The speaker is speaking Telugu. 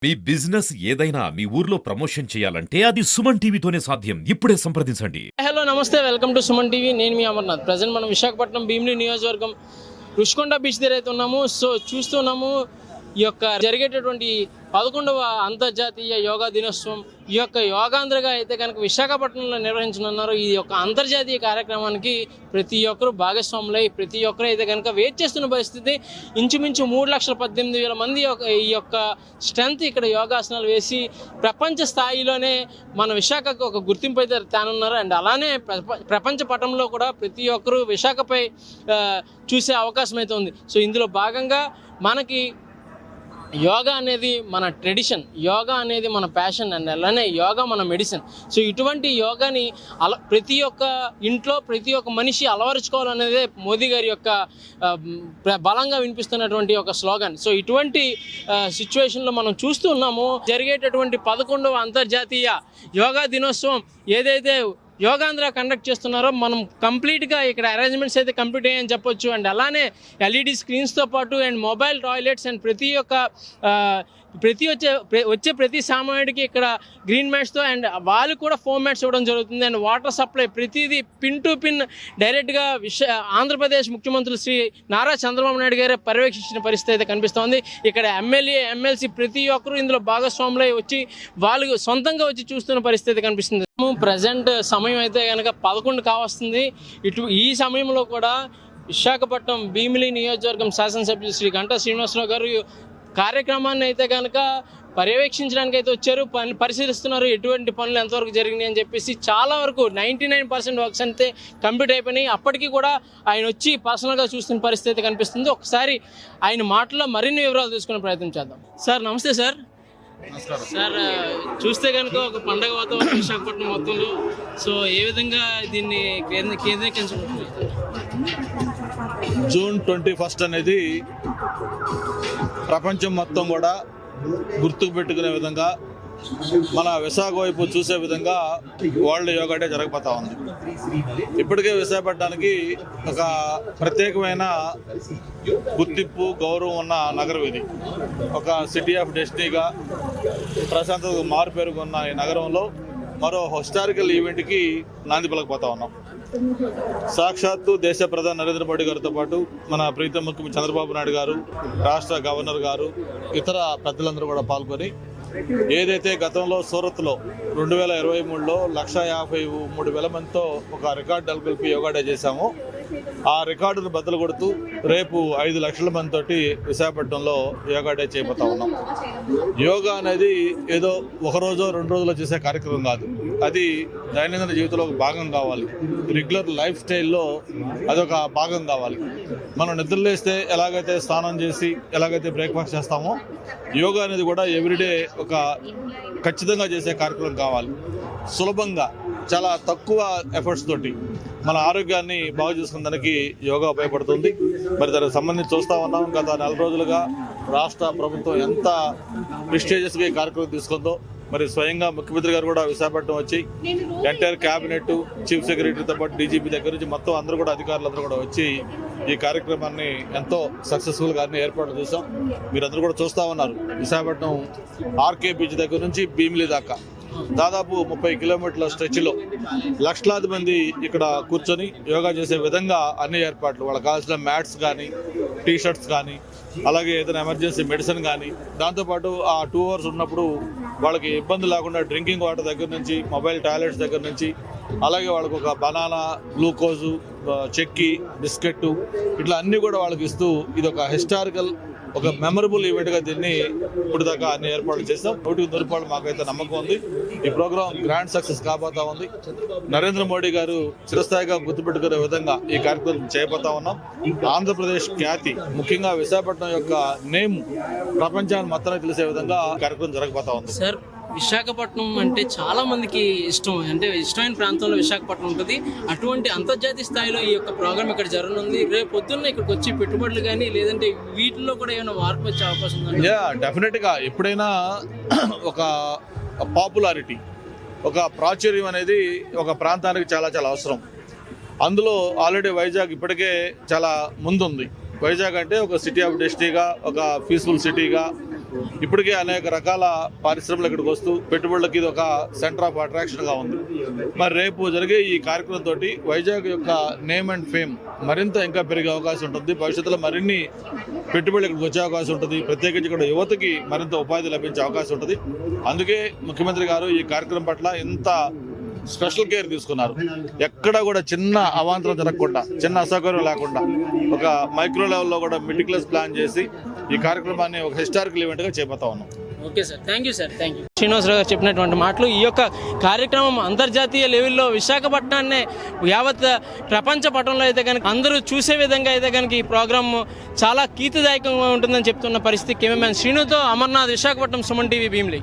మీ బిజినెస్ ఏదైనా మీ ఊర్లో ప్రమోషన్ చేయాలంటే అది సుమన్ టీవీతోనే సాధ్యం. ఇప్పుడే సంప్రదించండి. హలో నమస్తే, వెల్కమ్ టు సుమన్ టీవీ. నేను మీ అమర్నాథ్. ప్రజెంట్ మనం విశాఖపట్నం భీమిలి నియోజకవర్గం రుషికొండ బీచ్ దగ్గర అయితే ఉన్నాము. సో చూస్తున్నాము ఈ యొక్క జరిగేటటువంటి 11వ అంతర్జాతీయ యోగా దినోత్సవం. ఈ యొక్క యోగాంధ్రగా అయితే కనుక విశాఖపట్నంలో నిర్వహించనున్నారు. ఈ యొక్క అంతర్జాతీయ కార్యక్రమానికి ప్రతి ఒక్కరు భాగస్వాములై ప్రతి ఒక్కరు అయితే కనుక వెయిట్ చేస్తున్న పరిస్థితి. ఇంచుమించు 3,18,000 మంది ఈ యొక్క స్ట్రెంత్ ఇక్కడ యోగాసనాలు వేసి ప్రపంచ స్థాయిలోనే మన విశాఖకు ఒక గుర్తింపు అయితే తేనున్నారు. అండ్ అలానే ప్రపంచ పటంలో కూడా ప్రతి ఒక్కరు విశాఖపై చూసే అవకాశం అయితే ఉంది. సో ఇందులో భాగంగా మనకి యోగా అనేది మన ట్రెడిషన్, యోగా అనేది మన ప్యాషన్, అండ్ అలానే యోగా మన మెడిసిన్. సో ఇటువంటి యోగాని ప్రతి ఒక్క ఇంట్లో ప్రతి ఒక్క మనిషి అలవరుచుకోవాలనేదే మోదీ గారి యొక్క బలంగా వినిపిస్తున్నటువంటి ఒక స్లోగన్. సో ఇటువంటి సిచ్యువేషన్లో మనం చూస్తూ ఉన్నాము. జరిగేటటువంటి 11వ అంతర్జాతీయ యోగా దినోత్సవం ఏదైతే యోగాంధ్ర కండక్ట్ చేస్తున్నారో మనం కంప్లీట్గా ఇక్కడ అరేంజ్మెంట్స్ అయితే కంప్లీట్ అయ్యాయని చెప్పొచ్చు. అండ్ అలానే ఎల్ఈడి స్క్రీన్స్తో పాటు అండ్ మొబైల్ టాయిలెట్స్ అండ్ వచ్చే ప్రతి సామాన్యుడికి ఇక్కడ గ్రీన్ మ్యాట్స్తో అండ్ వాళ్ళు కూడా ఫోమ్ మ్యాట్స్ ఇవ్వడం జరుగుతుంది. అండ్ వాటర్ సప్లై ప్రతిదీ పిన్ టు పిన్ డైరెక్ట్గా ఆంధ్రప్రదేశ్ ముఖ్యమంత్రి శ్రీ నారా చంద్రబాబు నాయుడు గారే పర్యవేక్షించిన పరిస్థితి అయితే కనిపిస్తోంది. ఇక్కడ ఎమ్మెల్యే ఎమ్మెల్సీ ప్రతి ఒక్కరూ ఇందులో భాగస్వాములై వచ్చి వాళ్ళు సొంతంగా వచ్చి చూస్తున్న పరిస్థితి కనిపిస్తుంది. ప్రజెంట్ సమయం అయితే కనుక 11 కావస్తుంది. ఈ సమయంలో కూడా విశాఖపట్నం భీమిలి నియోజకవర్గం శాసనసభ్యులు శ్రీ గంటా శ్రీనివాసరావు గారు కార్యక్రమాన్ని అయితే కనుక పర్యవేక్షించడానికి అయితే వచ్చారు. పరిశీలిస్తున్నారు ఎటువంటి పనులు ఎంతవరకు జరిగినాయి అని చెప్పేసి. చాలా వరకు 99% వర్క్స్ అంతే కంప్లీట్ అయిపోయినాయి. అప్పటికీ కూడా ఆయన వచ్చి పర్సనల్గా చూస్తున్న పరిస్థితి కనిపిస్తుంది. ఒకసారి ఆయన మాటల్లో మరిన్ని వివరాలు తీసుకునే ప్రయత్నం చేద్దాం. సార్ నమస్తే సార్. సార్ చూస్తే కనుక ఒక పండగ వాతావరణం విశాఖపట్నం మొత్తంలో. సో ఏ విధంగా దీన్ని కేంద్రీకరించుకుంటున్నారు? జూన్ 21 అనేది ప్రపంచం మొత్తం కూడా గుర్తుకు పెట్టుకునే విధంగా, మన విశాఖ వైపు చూసే విధంగా వరల్డ్ యోగా డే జరగబోతా ఉంది. ఇప్పటికే విశాఖపట్నానికి ఒక ప్రత్యేకమైన గుర్తింపు, గౌరవం ఉన్న నగరం ఇది. ఒక సిటీ ఆఫ్ డెస్టినీగా ప్రశాంతతకు మారుపేరుకున్న ఈ నగరంలో మరో హిస్టారికల్ ఈవెంట్కి నాంది పలకపోతా ఉన్నాం. సాక్షాత్తు దేశ ప్రధాని నరేంద్ర మోడీ గారితో పాటు మన ప్రీతం ముఖ్యమంత్రి చంద్రబాబు నాయుడు గారు, రాష్ట్ర గవర్నర్ గారు, ఇతర పెద్దలందరూ కూడా పాల్గొని ఏదైతే గతంలో సూరత్లో 2023లో 1,53,000 మందితో ఒక రికార్డు నెలకొల్పి యోగా డే చేశామో, ఆ రికార్డును బద్దలు కొడుతూ రేపు 5 లక్షల మందితోటి విశాఖపట్నంలో యోగా డే చేయబోతా ఉన్నాం. యోగా అనేది ఏదో ఒక రోజో 2 రోజుల్లో చేసే కార్యక్రమం కాదు. అది దైనందిన జీవితంలో ఒక భాగం కావాలి. రెగ్యులర్ లైఫ్ స్టైల్లో అదొక భాగం కావాలి. మనం నిద్రలేస్తే ఎలాగైతే స్నానం చేసి ఎలాగైతే బ్రేక్ఫాస్ట్ చేస్తామో, యోగా అనేది కూడా ఎవ్రీడే ఒక ఖచ్చితంగా చేసే కార్యక్రమం కావాలి. సులభంగా, చాలా తక్కువ ఎఫర్ట్స్ తోటి మన ఆరోగ్యాన్ని బాగు చేసుకునేందుకు యోగా ఉపయోగపడుతుంది. మరి దానికి సంబంధించి చూస్తూ ఉన్నాం. గత 4 రోజులుగా రాష్ట్ర ప్రభుత్వం ఎంత ప్రెస్టీజియస్గా ఈ కార్యక్రమం తీసుకుందో, మరి స్వయంగా ముఖ్యమంత్రి గారు కూడా విశాఖపట్నం వచ్చి ఎంటైర్ క్యాబినెట్, చీఫ్ సెక్రటరీతో పాటు డీజీపీ దగ్గర నుంచి మొత్తం అందరూ కూడా అధికారులందరూ కూడా వచ్చి ఈ కార్యక్రమాన్ని ఎంతో సక్సెస్ఫుల్గా ఏర్పాటు చేశాం. మీరందరూ కూడా చూస్తూ ఉన్నారు. విశాఖపట్నం ఆర్కే బీచ్ దగ్గర నుంచి భీమిలి దాకా దాదాపు 30 కిలోమీటర్ల స్ట్రెచ్లో లక్షలాది మంది ఇక్కడ కూర్చొని యోగా చేసే విధంగా అన్ని ఏర్పాట్లు, వాళ్ళకి కావాల్సిన మ్యాట్స్ కానీ, టీషర్ట్స్ కానీ, అలాగే ఏదైనా ఎమర్జెన్సీ మెడిసిన్ కానీ, దాంతోపాటు ఆ 2 అవర్స్ ఉన్నప్పుడు వాళ్ళకి ఇబ్బంది లేకుండా డ్రింకింగ్ వాటర్ దగ్గర నుంచి, మొబైల్ టాయిలెట్స్ దగ్గర నుంచి, అలాగే వాళ్ళకు ఒక బనానా, గ్లూకోజు, చెక్కి, బిస్కెట్, ఇట్లా అన్నీ కూడా వాళ్ళకి ఇస్తూ ఇది ఒక హిస్టారికల్, ఒక మెమరబుల్ ఈవెంట్గా దీన్ని ఇప్పుడు దాకా అన్ని ఏర్పాట్లు చేస్తాం. 100% మాకైతే నమ్మకం ఉంది. ఈ ప్రోగ్రాం గ్రాండ్ సక్సెస్ కాబోతా ఉంది. నరేంద్ర మోడీ గారు చిరస్థాయిగా గుర్తుపెట్టుకునే విధంగా ఈ కార్యక్రమం చేయబోతా ఉన్నాం. ఆంధ్రప్రదేశ్ ఖ్యాతి, ముఖ్యంగా విశాఖపట్నం యొక్క నేమ్ ప్రపంచాన్ని మొత్తానికి తెలిసే విధంగా కార్యక్రమం జరగబోతా ఉంది. సార్, విశాఖపట్నం అంటే చాలా మందికి ఇష్టం, అంటే ఇష్టమైన ప్రాంతంలో విశాఖపట్నం ఉంటుంది. అటువంటి అంతర్జాతీయ స్థాయిలో ఈ యొక్క ప్రోగ్రామ్ ఇక్కడ జరగనుంది. రేపు పొద్దున్న ఇక్కడికి వచ్చి పెట్టుబడులు కానీ లేదంటే వీటిల్లో కూడా ఏమైనా మార్పు వచ్చే అవకాశం ఉందండి? డెఫినెట్గా ఎప్పుడైనా ఒక పాపులారిటీ, ఒక ప్రాచుర్యం అనేది ఒక ప్రాంతానికి చాలా చాలా అవసరం. అందులో ఆల్రెడీ వైజాగ్ ఇప్పటికే చాలా ముందుంది. వైజాగ్ అంటే ఒక సిటీ ఆఫ్ డెస్టినీగా, ఒక పీస్ఫుల్ సిటీగా, ఇప్పటికే అనేక రకాల పరిశ్రమలు ఇక్కడికి వస్తూ పెట్టుబడులకి ఇది ఒక సెంటర్ ఆఫ్ అట్రాక్షన్గా ఉంది. మరి రేపు జరిగే ఈ కార్యక్రమంతో వైజాగ్ యొక్క నేమ్ అండ్ ఫేమ్ మరింత ఇంకా పెరిగే అవకాశం ఉంటుంది. భవిష్యత్తులో మరిన్ని పెట్టుబడులు ఇక్కడికి వచ్చే అవకాశం ఉంటుంది. ప్రత్యేకించి ఇక్కడ యువతకి మరింత ఉపాధి లభించే అవకాశం ఉంటుంది. అందుకే ముఖ్యమంత్రి గారు ఈ కార్యక్రమం పట్ల ఇంత స్పెషల్ కేర్ తీసుకున్నారు. ఎక్కడ కూడా చిన్న అవాంతరం జరగకుండా, చిన్న అసౌకర్యం లేకుండా ఒక మైక్రో లెవెల్లో కూడా మెటిక్యులస్ ప్లాన్ చేసి ఈ కార్యక్రమాన్ని ఒక హిస్టారికల్ ఈవెంట్గా చేపడతా ఉన్నాం. Okay sir, thank you sir, thank you. Srinivasarao garu చెప్పినటువంటి మాటలు. ఈ యొక్క కార్యక్రమం అంతర్జాతీయ లెవెల్లో విశాఖపట్నాన్ని యావత్ ప్రపంచ పటంలో అయితే కనుక అందరూ చూసే విధంగా అయితే కనుక ఈ ప్రోగ్రామ్ చాలా కీర్తిదాయకంగా ఉంటుందని చెప్తున్న పరిస్థితి. కెమెరామెన్ శ్రీనుతో అమర్నాథ్, విశాఖపట్నం, సుమన్ టీవీ, భీమిలి.